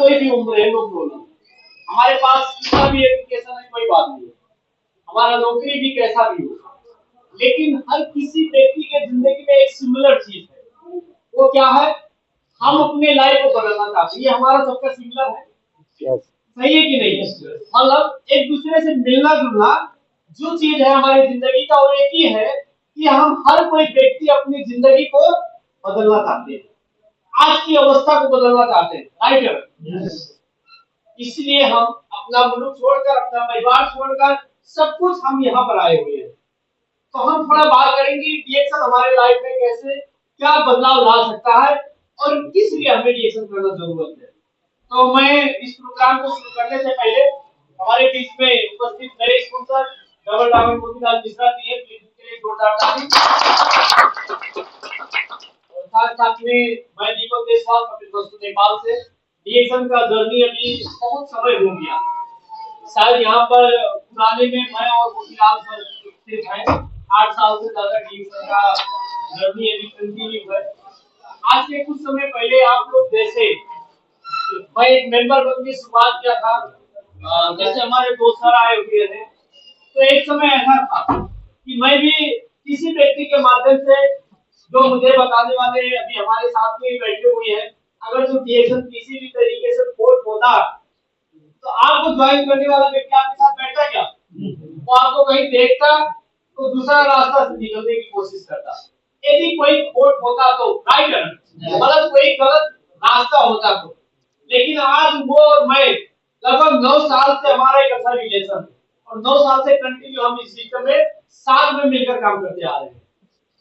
कोई भी उम्र है, नो प्रॉब्लम। हमारे पास कितना भी एजुकेशन है, कोई बात नहीं, हमारा नौकरी भी कैसा भी हो, लेकिन हर किसी व्यक्ति के जिंदगी में एक सिमिलर चीज है। वो क्या है? हम अपने लाइफ को बदलना चाहते हैं। ये हमारा सबका सिमिलर है। सही है कि नहीं? मतलब एक दूसरे से मिलना जुलना जो चीज है हमारी जिंदगी का, वो एक ही है कि हम हर कोई व्यक्ति अपनी जिंदगी को बदलना चाहते हैं, आज की अवस्था को बदलना चाहते हैं, राइट? इसलिए हम अपना मुल्क छोड़कर, अपना परिवार छोड़कर, सब कुछ हम यहाँ पर आए हुए हैं। तो हम थोड़ा बात करेंगे डीएक्शन हमारे लाइफ में कैसे क्या बदलाव ला सकता है और किस लिए हमें डीएक्शन करना जरूरत है। तो मैं इस प्रोग्राम को शुरू करने से पहले हमारे बीच में उपस्थित नए sponsor double diamond Motilal Mishra ji हैं, प्लीज उनके लिए जोरदार ताली। और साथ साथ में मैं दीपक देशवाल अपने दोस्तों नेपाल से। डीएक्शन का जर्नी अभी बहुत समय हो गया, शायद यहाँ पर पुराने में मैं और मोतीलाल सर सिर्फ हैं, 8 साल से ज्यादा डीएक्शन का जर्नी अभी कंटिन्यू है। आज से कुछ समय पहले आप लोग जैसे मैं एक मेंबर बन के शुरुआत किया था, जैसे हमारे दोस्त सर आए हुए थे, तो एक समय ऐसा था कि मैं भी किसी व्यक्ति के माध्यम से, जो मुझे बताने वाले अभी हमारे साथ में बैठे हुए हैं, अगर जो डीएक्शन किसी भी तरीके से कोर्ट होता तो आपको ज्वाइन करने वाला व्यक्ति आपके साथ बैठता क्या? वो आपको कहीं देखता तो दूसरा रास्ता से निकलने की कोशिश करता। यदि कोई कोर्ट होता तो राइट, मतलब कोई गलत रास्ता होता तो। लेकिन आज वो और मैं लगभग 9 साल से हमारा एक अच्छा रिलेशन है और 9 साल से कंटिन्यू हम इस सिस्टम में साथ में मिलकर काम करते आ रहे हैं।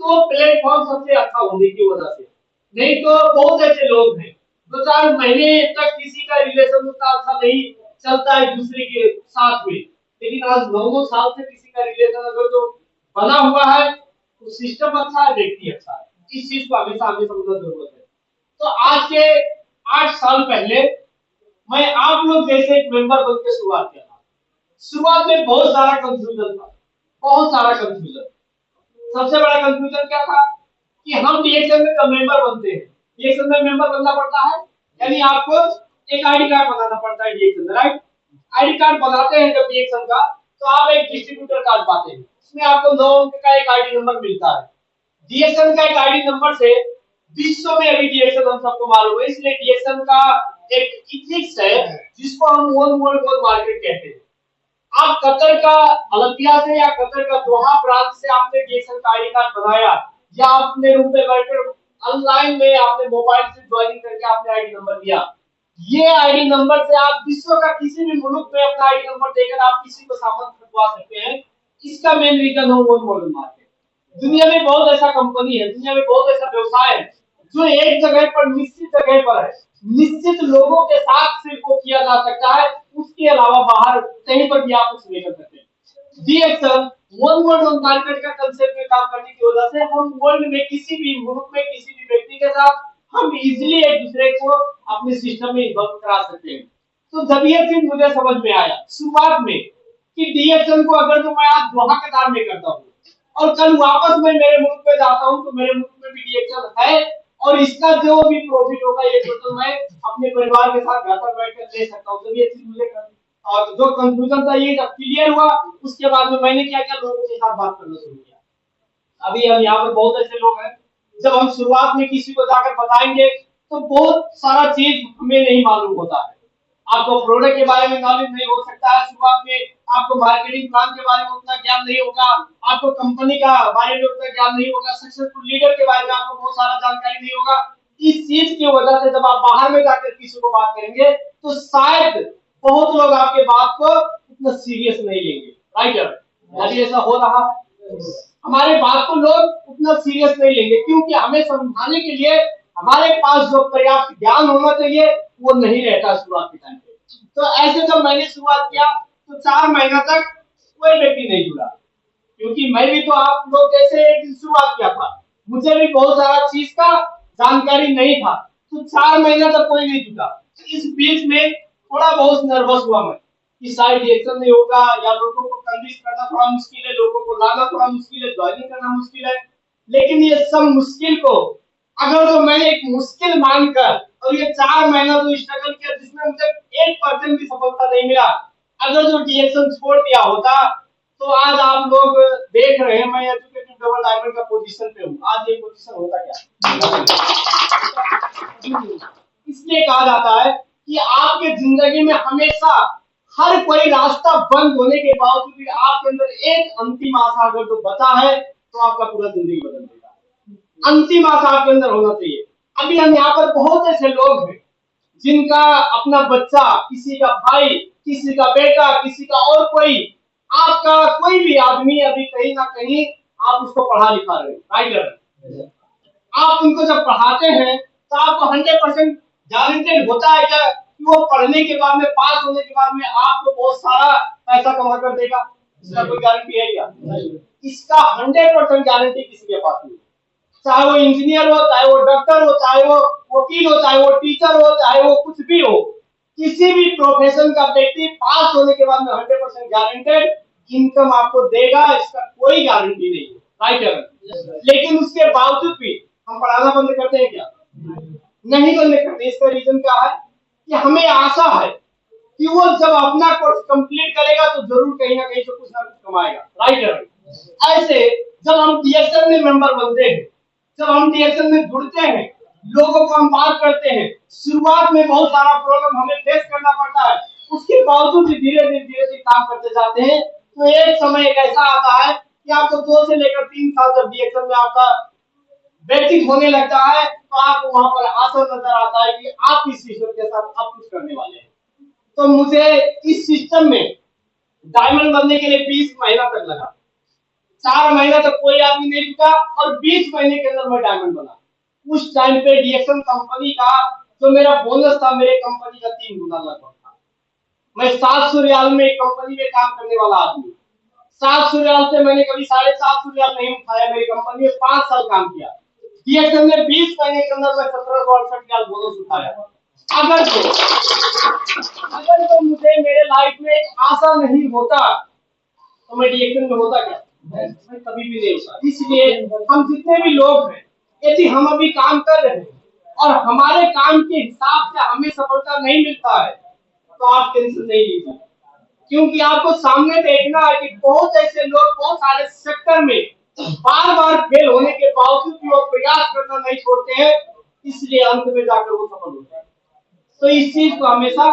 तो प्लेटफॉर्म सबसे अच्छा होने की वजह से, नहीं तो बहुत ऐसे लोग हैं 2-4 महीने तक किसी का रिलेशन उतना अच्छा नहीं चलता है दूसरे के साथ में, लेकिन आज 9 साल से किसी का रिलेशन अगर जो बना हुआ है तो सिस्टम अच्छा है, व्यक्ति अच्छा है। इस चीज को हमेशा हमें समझना जरूरत है। तो आज से 8 साल पहले मैं आप लोग जैसे एक मेंबर बन के शुरुआत किया था। शुरुआत में बहुत सारा कंफ्यूजन था, बहुत सारा कंफ्यूजन। सबसे बड़ा कंफ्यूजन क्या था कि हम डीएक्शन में कब मेंबर बनते हैं। डीएक्शन में मेंबर बनना पड़ता है, यानी आपको एक आईडी कार्ड बनाना पड़ता है डीएक्शन में, राइट? आईडी कार्ड बनाते हैं जब डीएक्शन का, तो आप एक डिस्ट्रीब्यूटर कार्ड पाते हैं, उसमें आपको 9 अंक का एक आईडी नंबर मिलता है। डीएक्शन का एक आईडी नंबर से विश्व में अभी डीएक्शन हम सबको मालूम है, इसलिए डीएक्शन का एक इथिक्स है जिसको हम वन वर्ल्ड वन मार्केट कहते हैं। आप कतर का ओलंपिया से या कतर का दोहा प्रांत से आपने डीएक्शन का आईडी कार्ड बनाया, या आपने रूम पे बैठकर ऑनलाइन में आपने मोबाइल से ज्वाइनिंग करके आपने आईडी नंबर दिया, ये आईडी नंबर से आप विश्व का किसी भी मुल्क में अपना आईडी नंबर देकर आप किसी को सामान खरीदवा सकते हैं। इसका मेन रीजन हो वन वर्ल्ड मार्केट। दुनिया में बहुत ऐसा कंपनी है, दुनिया में बहुत ऐसा व्यवसाय है जो एक जगह पर निश्चित जगह पर है, निश्चित लोगों के साथ सिर्फ वो किया जा सकता है, उसके अलावा बाहर कहीं पर भी आप उसे नहीं कर सकते। डीएक्शन वन वर्ल्ड वन मार्केट का कंसेप्ट में काम करने की वजह से हम वर्ल्ड में किसी भी मुल्क में किसी भी व्यक्ति के साथ हम इजीली एक दूसरे को अपने सिस्टम में इन्वॉल्व करा सकते हैं। तो जब ये चीज मुझे समझ में आया शुरुआत में कि डीएक्शन को अगर जो मैं आज दोहा कतार में करता हूँ और कल वापस मैं मेरे मुल्क में जाता हूँ तो मेरे मुल्क में भी डीएक्शन है, और इसका जो भी प्रॉफिट होगा ये टोटल मैं अपने परिवार के साथ घर पर बैठकर ले सकता हूँ। जब ये चीज मुझे और जो कंफ्यूजन था ये जब क्लियर हुआ, उसके बाद में मैंने क्या किया, लोगों के साथ बात करना शुरू किया। अभी हम यहाँ पर बहुत ऐसे लोग हैं, जब हम शुरुआत में किसी को जाकर बताएंगे तो बहुत सारा चीज हमें नहीं मालूम होता है। आपको प्रोडक्ट के बारे में नॉलेज नहीं हो सकता है शुरुआत में, आपको मार्केटिंग प्लान के बारे में उतना ज्ञान नहीं होगा, आपको कंपनी का बारे में उतना ज्ञान नहीं होगा, सक्सेसफुल लीडर के बारे में आपको बहुत सारा जानकारी नहीं होगा। इस चीज की वजह से जब आप बाहर में जाकर किसी को बात करेंगे तो शायद बहुत लोग आपके बात को उतना सीरियस नहीं लेंगे, राइट? ऐसा हो रहा, हमारे बात को लोग उतना सीरियस नहीं लेंगे क्योंकि हमें समझाने के लिए हमारे पास जो पर्याप्त ज्ञान होना चाहिए वो नहीं रहता शुरुआत के टाइम पे। तो ऐसे जब मैंने शुरुआत किया तो 4 महीना तक कोई व्यक्ति नहीं जुड़ा, क्योंकि मैं भी तो आप लोग जैसे एक दिन शुरुआत किया था, मुझे भी बहुत सारा चीज का जानकारी नहीं था, तो 4 महीना तक कोई नहीं जुड़ा। इस बीच में थोड़ा बहुत नर्वस हुआ मैं कि शायद रिएक्शन नहीं होगा, या लोगों को कन्विंस करना थोड़ा मुश्किल है, लोगों को लाना थोड़ा मुश्किल है, ज्वाइनिंग करना मुश्किल है। लेकिन ये सब मुश्किल को अगर तो मैंने एक मुश्किल मानकर और ये 4 महीना जो स्ट्रगल किया जिसमें मुझे 1% भी सफलता नहीं मिला, अगर जो डीएक्शन छोड़ दिया होता तो आज आप लोग देख रहे हैं मैं एजुकेटेड डबल डायमंड का पोजीशन पे हूँ। आज ये पोजीशन होता क्या? इसलिए कहा जाता है कि आपके जिंदगी में हमेशा हर कोई रास्ता बंद होने के बावजूद भी आपके अंदर एक अंतिम आशा अगर जो बचा है तो आपका पूरा जिंदगी बदल देगा। अंतिम आशा आपके अंदर होना चाहिए। अभी हम यहाँ पर बहुत ऐसे लोग हैं जिनका अपना बच्चा, किसी का भाई, किसी का बेटा, किसी का और कोई, आपका कोई भी आदमी अभी कहीं ना कहीं आप उसको पढ़ा लिखा रहे हैं, राइट? आप उनको जब पढ़ाते हैं तो आपको 100% गारंटेड होता है क्या कि वो पढ़ने के बाद में, पास होने के बाद में आपको बहुत सारा पैसा कमा कर देगा? इसका कोई गारंटी है क्या? इसका 100% गारंटी किसी के पास नहीं। चाहे वो इंजीनियर हो, चाहे वो डॉक्टर हो, चाहे वो वकील हो, चाहे वो टीचर हो, चाहे वो कुछ भी हो, किसी भी प्रोफेशन का व्यक्ति पास होने के बाद में 100% गारंटेड इनकम आपको देगा, इसका कोई गारंटी नहीं है, राइट? लेकिन उसके बावजूद भी हम पढ़ाना बंद करते हैं क्या? नहीं बंद करते। इसका रीजन क्या है कि हमें आशा है कि वो जब अपना कोर्स कंप्लीट करेगा तो जरूर कहीं ना कहीं से कुछ ना कुछ कमाएगा, राइट? ऐसे जब हम डीएक्शन में मेंबर बनते हैं, जब हम डीएक्शन में जुड़ते हैं, लोगों को हम बात करते हैं, शुरुआत में बहुत सारा प्रॉब्लम हमें फेस करना पड़ता है, उसके बावजूद भी धीरे धीरे काम करते जाते हैं, तो एक समय एक ऐसा आता है कि आपको 2 से लेकर 3 साल जब डीएक्शन में आपका व्यतीत होने लगता है तो आपको वहां पर आशा नजर आता है कि आप इस सिस्टम के साथ अब कुछ करने वाले हैं। तो मुझे इस सिस्टम में डायमंड बनने के लिए 20 महीना तक लगा। 4 महीना तक कोई आदमी नहीं रुका और 20 महीने के अंदर मैं डायमंड बना। उस टाइम पे डीएक्शन कंपनी का जो मेरा बोनस था मेरे कंपनी का 3 गुना लगभग था। मैं 700 रियाल में एक कंपनी में काम करने वाला आदमी, 700 रियाल से मैंने कभी 750 रियाल नहीं उठाया। मेरी कंपनी में 5 साल काम किया। डीएक्शन में 20 महीने के अंदर मैं 1768 रियाल बोनस उठाया। अगर तो मुझे मेरे लाइफ में एक आशा नहीं होता तो मैं डीएक्शन में होता क्या? मैं कभी भी नहीं होता। इसलिए हम जितने भी लोग हैं, यदि हम अभी काम कर रहे हैं और हमारे काम के हिसाब से हमें सफलता नहीं मिलता है तो आप टेंशन नहीं लीजिए, क्योंकि आपको सामने देखना है कि बहुत ऐसे लोग बहुत सारे सेक्टर में बार बार फेल होने के बावजूद भी वो प्रयास करना नहीं छोड़ते हैं, इसलिए अंत में जाकर वो सफल होते हैं। तो इस चीज को हमेशा